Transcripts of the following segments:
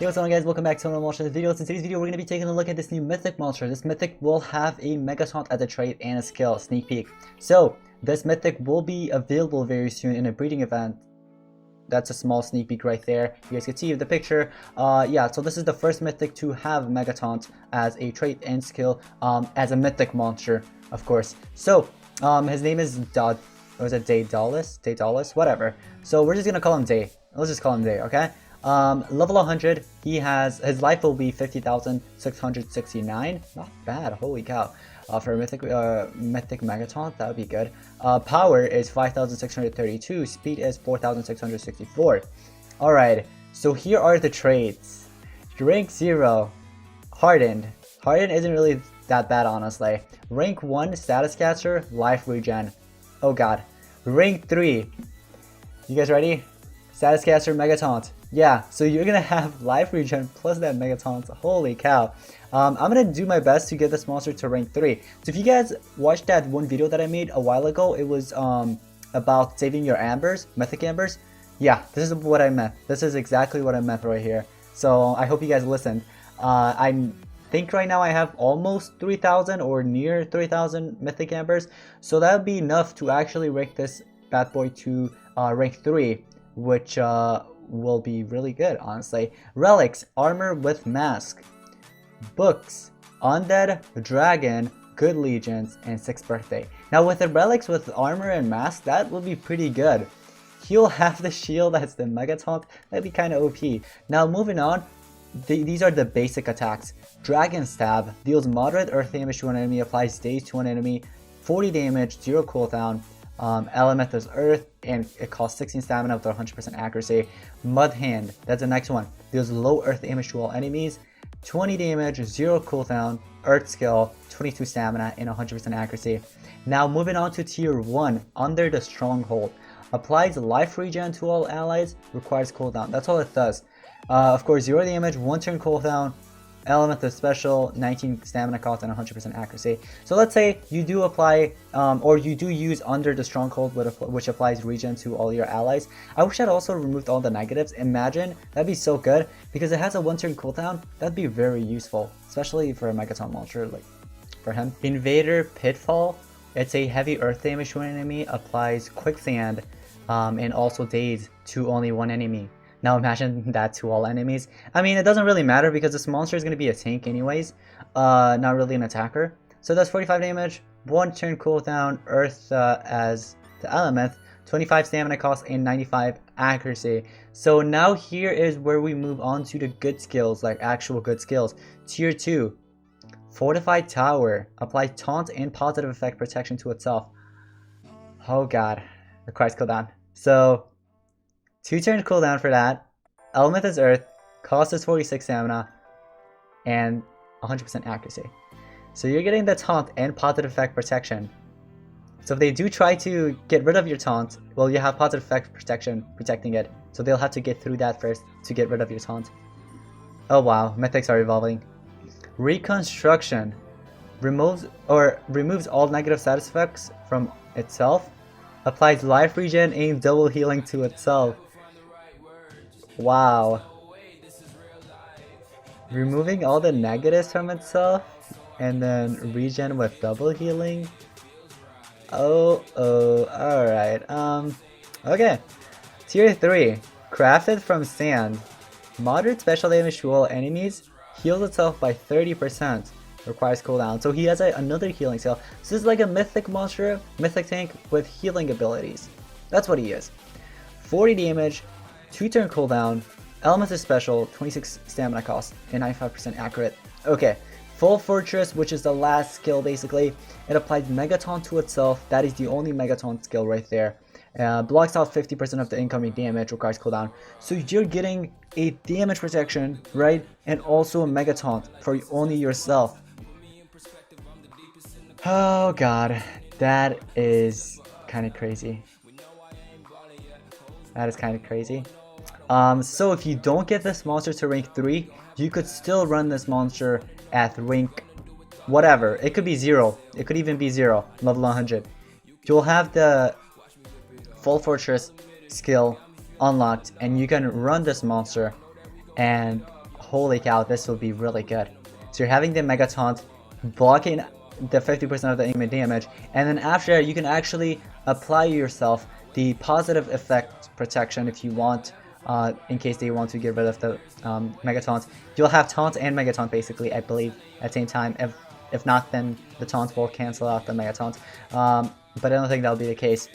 Hey, what's going on, guys? Welcome back to another monster video. In today's video, we're going to be taking a look at this new mythic monster. This mythic will have a MEGA-TAUNT as a trait and a skill, sneak peek. So this mythic will be available very soon in a breeding event. That's a small sneak peek right there. You guys can see the picture. Yeah, so this is the first mythic to have MEGA-TAUNT as a trait and skill, as a mythic monster, of course. So his name is DAEDALUS, whatever. So we're just gonna call him Day. Let's just call him Day, okay? Level 100, his life will be 50,669. Not bad, holy cow. For a mythic MEGA-TAUNT, that would be good. Power is 5,632, speed is 4,664. Alright, so here are the traits. Rank 0, Hardened. Hardened isn't really that bad, honestly. Rank 1, Status Caster, life regen. Oh god. Rank 3, you guys ready? Status Caster, MEGA-TAUNT. Yeah, so you're gonna have life regen plus that MEGA-TAUNT. Holy cow. I'm gonna do my best to get this monster to rank 3. So if you guys watched that one video that I made a while ago, it was about saving your ambers, mythic ambers. Yeah, this is what I meant. This is exactly what I meant right here. So I hope you guys listened. I think right now I have almost 3,000 or near 3,000 mythic ambers. So that would be enough to actually rank this bad boy to rank 3, which will be really good, honestly. Relics, armor with mask. Books, undead, dragon, good legions, and 6th birthday. Now with the relics with armor and mask, that will be pretty good. He'll have the shield that's the MEGA-TAUNT. That'd be kind of OP. Now moving on, these are the basic attacks. Dragon stab deals moderate earth damage to an enemy, applies daze to an enemy, 40 damage, 0 cooldown. Element is earth, and it costs 16 stamina with 100% accuracy. Mud hand, that's the next one, deals low earth damage to all enemies, 20 damage, 0 cooldown, earth skill, 22 stamina, and 100% accuracy. Now moving on to tier 1, under the stronghold, applies life regen to all allies, requires cooldown. That's all it does. Of course, 0 damage, 1 turn cooldown, element is special, 19 stamina cost, and 100% accuracy. So let's say you do apply, or you do use under the stronghold, which applies regen to all your allies. I wish I'd also removed all the negatives. Imagine, that'd be so good, because it has a 1 turn cooldown. That'd be very useful, especially for a MEGA-TAUNT launcher, like for him. Invader Pitfall, it's a heavy earth damage to an enemy, applies quicksand, and also daze to only one enemy. Now imagine that to all enemies. I mean, it doesn't really matter because this monster is going to be a tank anyways, not really an attacker. So that's 45 damage, 1 turn cooldown, earth as the element, 25 stamina cost, and 95 accuracy. So now here is where we move on to the good skills, like actual good skills. Tier 2, Fortified Tower, apply taunt and positive effect protection to itself. Oh god, requires cooldown. So 2 turn cooldown for that. Element is earth, cost is 46 stamina, and 100% accuracy. So you're getting the taunt and positive effect protection. So if they do try to get rid of your taunt, well, you have positive effect protection protecting it. So they'll have to get through that first to get rid of your taunt. Oh wow, mythics are evolving. Reconstruction removes all negative status effects from itself. Applies life regen and double healing to itself. Wow. Removing all the negatives from itself and then regen with double healing. Alright. Okay. Tier 3. Crafted from sand. Moderate special damage to all enemies. Heals itself by 30%. Requires cooldown. So he has another healing skill. So this is like a mythic monster, mythic tank with healing abilities. That's what he is. 40 damage, 2 turn cooldown, element is special, 26 stamina cost, and 95% accurate. Okay, Full Fortress, which is the last skill basically. It applies MEGA-TAUNT to itself. That is the only MEGA-TAUNT skill right there. Blocks out 50% of the incoming damage, requires cooldown. So you're getting a damage protection, right? And also a MEGA-TAUNT for only yourself. Oh god, that is kind of crazy. That is kind of crazy. So if you don't get this monster to rank 3, you could still run this monster at rank whatever. It could be 0. It could even be 0, level 100. You'll have the Full Fortress skill unlocked, and you can run this monster and holy cow, this will be really good. So you're having the Mega Taunt, blocking the 50% of the enemy damage, and then after that you can actually apply yourself the positive effect protection if you want, in case they want to get rid of the Mega Taunt. You'll have Taunt and Mega Taunt basically, I believe, at the same time. If not, then the Taunt will cancel out the Mega Taunt. But I don't think that'll be the case.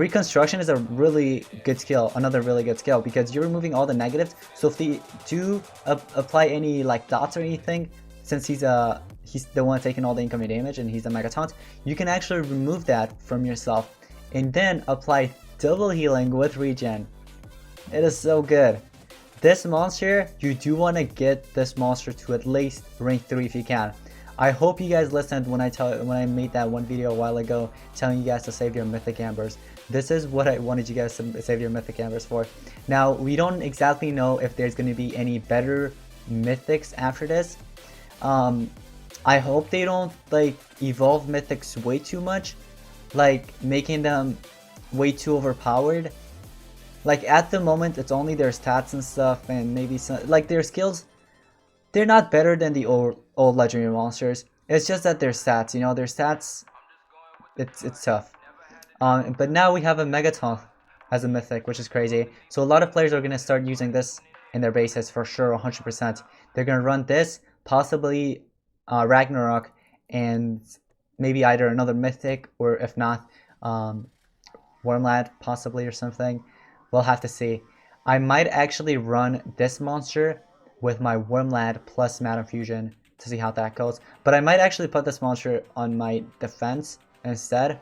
Reconstruction is a really good skill, another really good skill, because you're removing all the negatives. So if they do apply any like dots or anything, since he's the one taking all the incoming damage and he's the Mega Taunt, you can actually remove that from yourself and then apply double healing with regen. It is so good. This monster, you do want to get this monster to at least rank 3 if you can. I hope you guys listened when I made that one video a while ago telling you guys to save your mythic ambers. This is what I wanted you guys to save your mythic ambers for. Now, we don't exactly know if there's going to be any better mythics after this. I hope they don't like evolve mythics way too much, like making them way too overpowered. Like at the moment it's only their stats and stuff, and maybe some like their skills. They're not better than the old legendary monsters. It's just that their stats, you know, their stats, it's tough. But now we have a Megataunt as a mythic, which is crazy. So a lot of players are gonna start using this in their bases for sure, 100%. They're gonna run this, possibly Ragnarok, and maybe either another mythic, or if not, Wormlad possibly or something. We'll have to see. I might actually run this monster with my Wormlad plus Madam Fusion to see how that goes. But I might actually put this monster on my defense instead.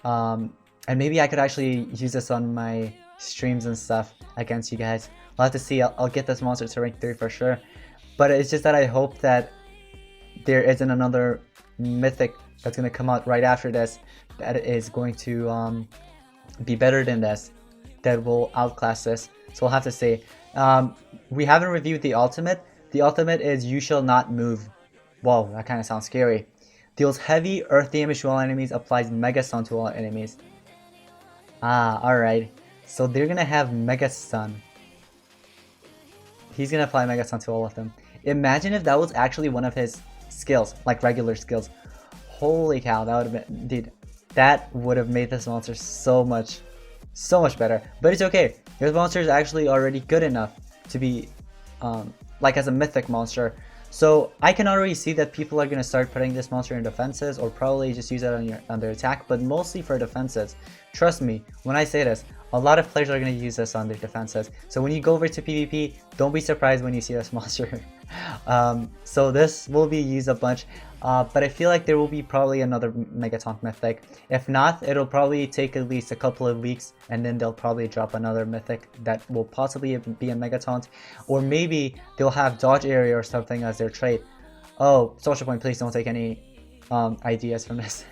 And maybe I could actually use this on my streams and stuff against you guys. I'll have to see. I'll get this monster to rank 3 for sure. But it's just that I hope that there isn't another mythic that's going to come out right after this that is going to be better than this, that will outclass this. So we'll have to see. We haven't reviewed the ultimate. The ultimate is You Shall Not Move. Whoa, that kind of sounds scary. Deals heavy earth damage to all enemies, applies Mega Stun to all enemies. Alright. So they're gonna have Mega Stun. He's gonna apply Mega Stun to all of them. Imagine if that was actually one of his skills, like regular skills. Holy cow, that would have been, dude, that would have made this monster so much better. But it's okay. This monster is actually already good enough to be like as a mythic monster. So I can already see that people are going to start putting this monster in defenses, or probably just use it on their attack, but mostly for defenses. Trust me when I say this, a lot of players are going to use this on their defenses. So when you go over to PvP, don't be surprised when you see this monster. So this will be used a bunch, but I feel like there will be probably another Megataunt mythic. If not, it'll probably take at least a couple of weeks, and then they'll probably drop another mythic that will possibly be a Megataunt, or maybe they'll have dodge area or something as their trait. Oh, social point, please don't take any ideas from this.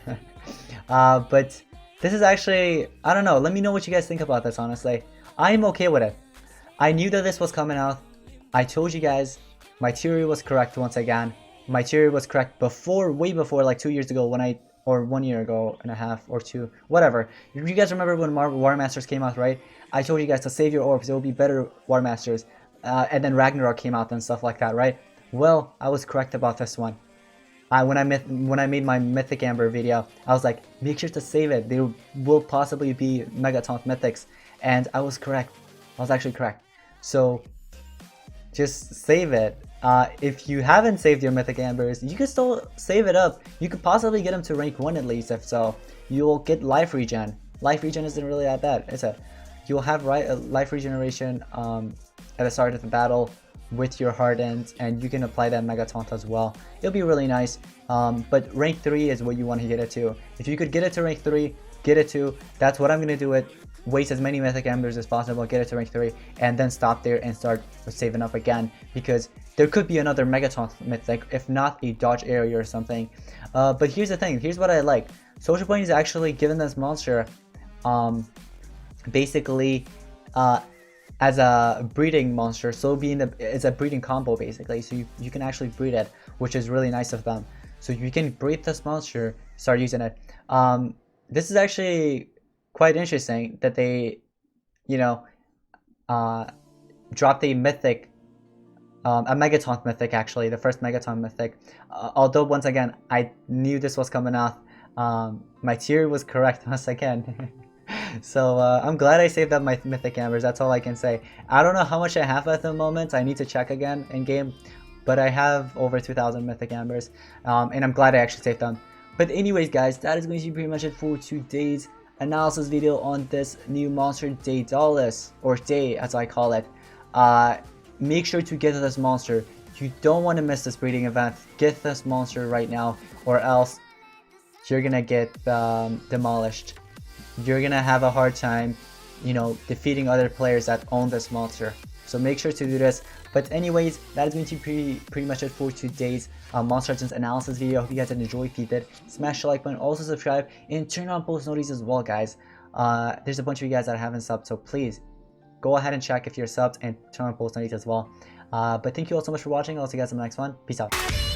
But this is actually, I don't know, let me know what you guys think about this. Honestly, I'm okay with it. I knew that this was coming out. I told you guys my theory was correct once again. My theory was correct before, way before, like 2 years ago when or 1 year ago and a half or 2, whatever. You guys remember when War Masters came out, right? I told you guys to save your orbs, it will be better War Masters. And then Ragnarok came out and stuff like that, right? Well, I was correct about this one. When I made my Mythic Amber video, I was like, make sure to save it. There will possibly be Megataunt Mythics. And I was correct. I was actually correct. So, just save it. If you haven't saved your Mythic Ambers, you can still save it up. You could possibly get them to rank 1 at least. If so, you'll get life regen. Life regen isn't really that bad, is it? You'll have life regeneration at the start of the battle with your Hardened, and you can apply that Megataunt as well. It'll be really nice. But rank 3 is what you want to get it to. If you could get it to rank 3, get it to. That's what I'm going to do it. Waste as many Mythic Embers as possible, get it to rank 3, and then stop there and start saving up again, because there could be another Megataunt Mythic, if not a dodge area or something. But here's the thing, here's what I like. Social Point is actually given this monster basically as a breeding monster, so it's a breeding combo basically, so you can actually breed it, which is really nice of them. So you can breed this monster, start using it. This is actually quite interesting that they, you know, dropped a mythic a MEGA-TAUNT mythic, actually, the first MEGA-TAUNT mythic. Although once again, I knew this was coming out. My tier was correct once again. So I'm glad I saved up my mythic ambers. That's all I can say. I don't know how much I have at the moment. I need to check again in game, but I have over 2,000 mythic ambers, and I'm glad I actually saved them. But anyways, guys, that is going to be pretty much it for today's analysis video on this new monster DAEDALUS, or Day as I call it. Make sure to get this monster. You don't want to miss this breeding event. Get this monster right now, or else you're gonna get demolished. You're gonna have a hard time, you know, defeating other players that own this monster. So make sure to do this. But anyways, that is going to be pretty much it for today's Monster Legends analysis video. I hope you guys did enjoy. If you did, smash the like button, also subscribe, and turn on post notifications as well, guys. There's a bunch of you guys that haven't subbed, so please go ahead and check if you're subbed and turn on post notifications as well. But thank you all so much for watching. I'll see you guys in the next one. Peace out.